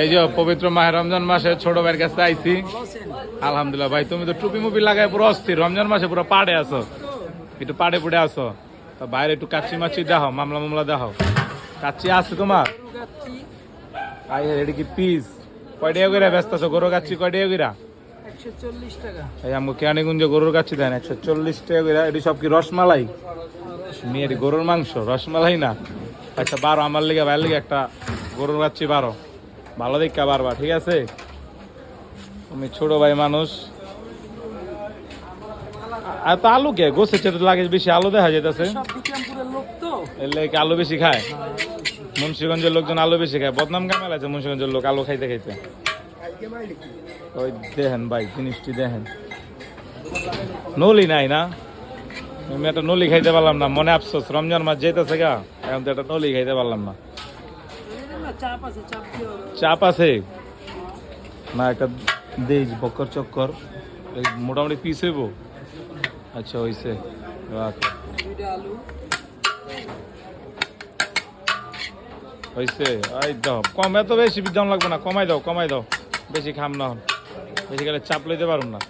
এই যে পবিত্র মাহে রমজান মাসে ছোট ভাইয়ের কাছে আইছি। আলহামদুলিল্লাহ ভাই, তুমি তো টুপি মুপি লাগায় পুরো অস্থির। রমজান মাসে পুরো পাড়ে আছো, একটু পাড়ে পুড়ে আছো। বাইরে একটু কাচ্চি মাচ্ছি দেখাও, মামলা মামলা দেখাও। কাচ্চি আছে তোমার? এটা কি পিস কয় টাকা করে ব্যস্ত আছো? গরুর কাচ্চি কয় টাকা করে? 140 টাকা। এই আমগো কেয়ানিগঞ্জে গরুর কাচ্চি দেন 140 টাকা করে। এটি সব কি রসমালাই? মেয়ের গরুর মাংস, রসমালাই না। আচ্ছা 12 আমার লিগে, ভাইয়ের লিগে একটা গরুর কাচ্চি 12 ভালো দেখা বারবার, ঠিক আছে? তুমি ছোট ভাই মানুষ। আর তো আলু কে গোছে চেতে লাগে বেশি, আলু দেখা যেতেছে। এলে কি আলু বেশি খায়? মুন্সিগঞ্জের লোকজন আলু বেশি খায়, বদনাম কামাল আছে মুন্সিগঞ্জের লোক আলু খাইতে খাইতে। ওই দেখেন ভাই জিনিসটি দেখেন, নলি নাই না? আমি একটা নলি খাইতে পারলাম না, মনে আফসোস। রমজান মাস যেতেছে গা, এখন তো একটা নলি খাইতে পারলাম না। চাপ আছে না? একটা দেই বক্কর চক্কর মোটামুটি পিস হইব। আচ্ছা হইছে, হইছে। এই দাও কম, এত বেশি দাম লাগবে না, কমাই দাও কমাই দাও। বেশি খাম না, বেশি গেলে চাপ লইতে পারুম না।